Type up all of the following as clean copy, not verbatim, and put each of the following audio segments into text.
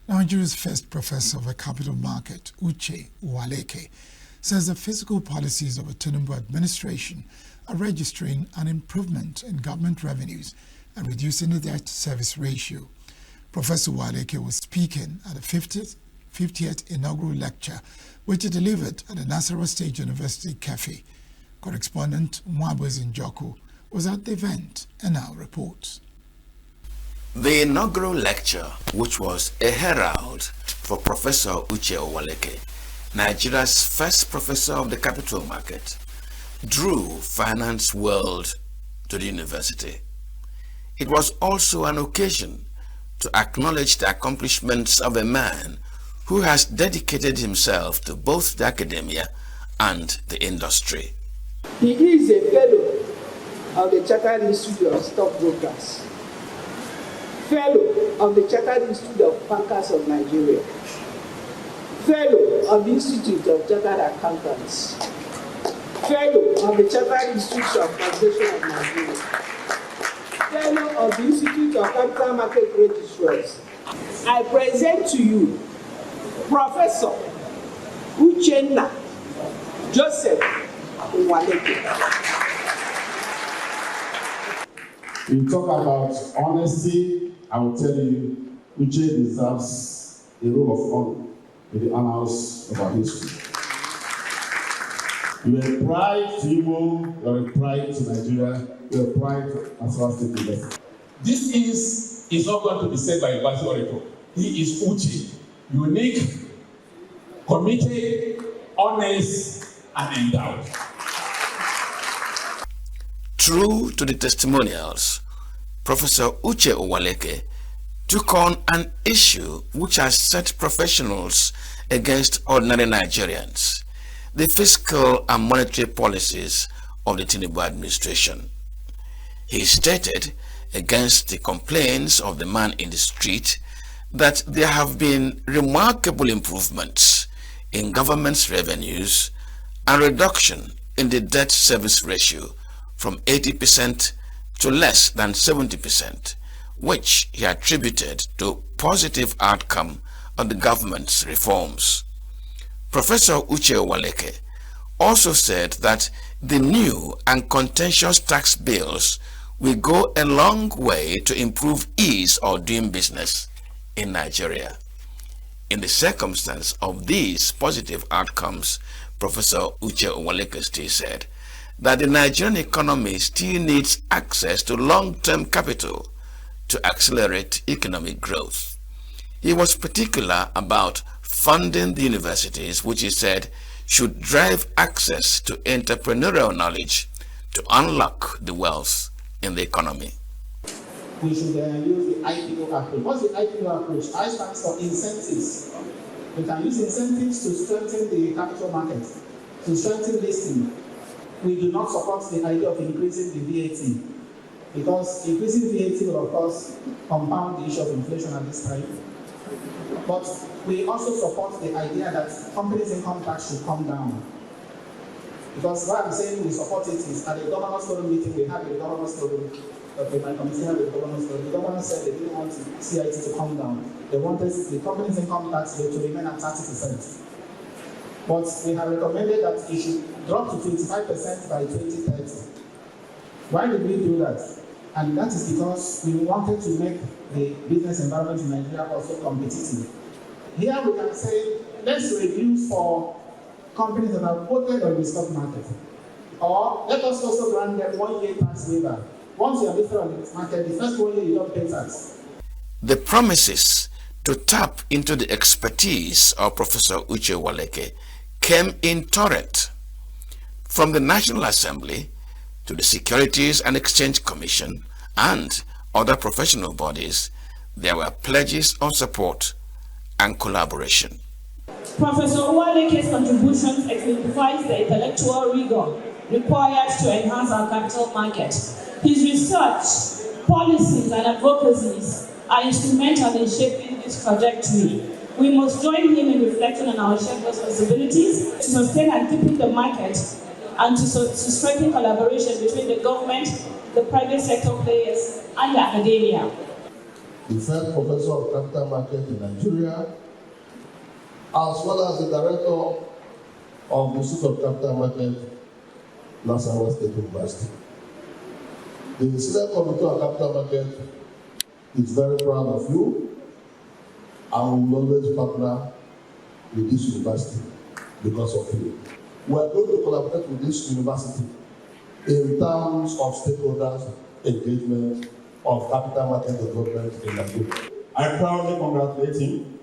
Nigeria's first professor of the capital market, Uwaleke, says the fiscal policies of the Tinubu administration are registering an improvement in government revenues and reducing the debt service ratio. Professor Uwaleke was speaking at the 50th inaugural lecture, which he delivered at the Nasarawa State University Cafe. Correspondent Mwabwezi Njoku was at the event and now reports. The inaugural lecture, which was a herald for Professor Uwaleke, Nigeria's first professor of the capital market, drew finance world to the university. It was also an occasion to acknowledge the accomplishments of a man who has dedicated himself to both the academia and the industry. He is a fellow of the Chartered Institute of Stockbrokers, fellow of the Chartered Institute of Bankers of Nigeria, fellow of the Institute of Chartered Accountants, fellow of the Chartered Institute of Taxation of Nigeria, fellow of the Institute of Capital Market Registrars. I present to you Professor Uchenna Joseph Uwaleke. You talk about honesty, I will tell you, Uche deserves a roll of honor in the annals of our history. You are a pride to Igbo, you are a pride to Nigeria, you are a pride to Nasarawa State University. This is not going to be said by a vice orator. He is Uche, unique, committed, honest, and endowed. True to the testimonials, Professor Uche Uwaleke took on an issue which has set professionals against ordinary Nigerians: the fiscal and monetary policies of the Tinubu administration. He stated, against the complaints of the man in the street, that there have been remarkable improvements in government's revenues and reduction in the debt service ratio from 80% to less than 70%, which he attributed to positive outcome of the government's reforms. Professor Uche Uwaleke also said that the new and contentious tax bills will go a long way to improve ease of doing business in Nigeria. In the circumstance of these positive outcomes, Professor Uche Uwaleke still said that the Nigerian economy still needs access to long-term capital to accelerate economic growth. He was particular about funding the universities, which he said should drive access to entrepreneurial knowledge to unlock the wealth in the economy. We should use the IPO approach. What's the IPO approach? I stands for incentives. We can use incentives to strengthen the capital market, to strengthen listing. We do not support the idea of increasing the VAT, because increasing VAT will, of course, compound the issue of inflation at this time. But we also support the idea that companies' income tax should come down. Because why I'm saying we support it is at the governor's forum meeting, we had the governor's forum, my committee had the governor's forum. The governor said they didn't want CIT to come down. They wanted the company's income tax rate to remain at 30%. But we have recommended that it should drop to 25% by 2030. Why did we do that? And that is because we wanted to make the business environment in Nigeria also competitive. Here we can say, let's reduce for companies that are quoted on the stock market. Or let us also grant them 1 year tax waiver. Once you are listed on the market, the first 1 year you don't pay tax. The promises to tap into the expertise of Professor Uche Uwaleke came in torrent. From the National Assembly to the Securities and Exchange Commission and other professional bodies, there were pledges of support and collaboration. Professor Uwaleke's contributions exemplifies the intellectual rigor required to enhance our capital market. His research, policies, and advocacies are instrumental in shaping this trajectory. We must join him in reflecting on our shared responsibilities to sustain and deepen the market and to strengthen collaboration between the government, the private sector players, and the academia. the first professor of capital market in Nigeria, as well as the director of the Institute of Capital Market, Nasarawa State University. The Senate Committee on Capital Market is very proud of you and will always partner with this university because of you. We are going to collaborate with this university in terms of stakeholders engagement of capital market development in Nigeria. I proudly congratulate him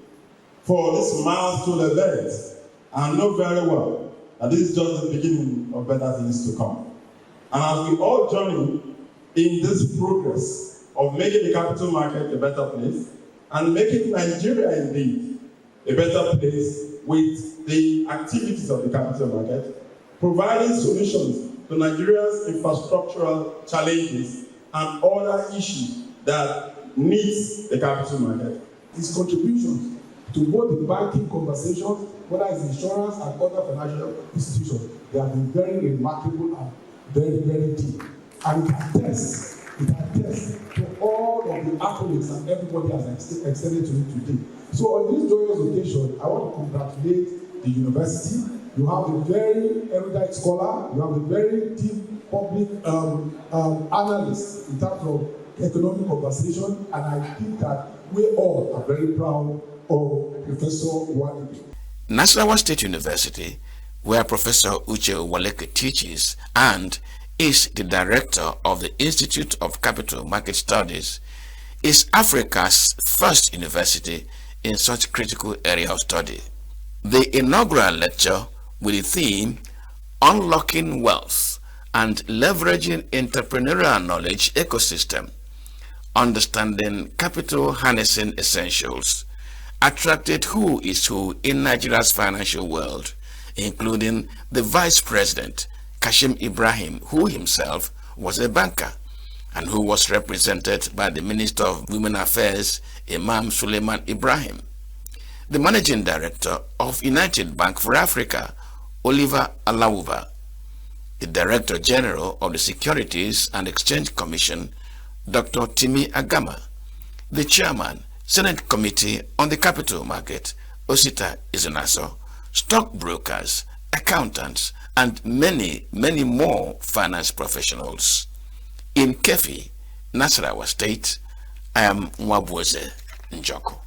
for this milestone event and know very well that this is just the beginning of better things to come. And as we all join in this progress of making the capital market a better place and making Nigeria indeed a better place with the activities of the capital market, providing solutions to Nigeria's infrastructural challenges and other issues that needs the capital market. His contributions to both the banking conversations, whether it's insurance and other financial institutions, they have been very remarkable and very, very deep. And it attests to all of the accolades that everybody has extended to me today. So on this joyous occasion, I want to congratulate the university. You have a very erudite scholar, you have a very deep public analyst in terms of economic conversation, and I think that we all are very proud of Professor Uwaleke. Nasarawa State University, where Professor Uwaleke teaches and is the director of the Institute of Capital Market Studies, is Africa's first university in such critical area of study. The inaugural lecture with the theme Unlocking Wealth and Leveraging Entrepreneurial Knowledge Ecosystem, Understanding Capital Harnessing Essentials, attracted who is who in Nigeria's financial world, including the Vice President, Kashim Ibrahim, who himself was a banker, and who was represented by the Minister of Women Affairs, Imam Suleiman Ibrahim, the Managing Director of United Bank for Africa, Oliver Alawuba, the Director General of the Securities and Exchange Commission, Dr. Timi Agama, the Chairman, Senate Committee on the Capital Market, Osita Izunaso, stockbrokers, accountants, and many, many more finance professionals. In Kefi, Nasarawa State, I am Mwabweze Njoko.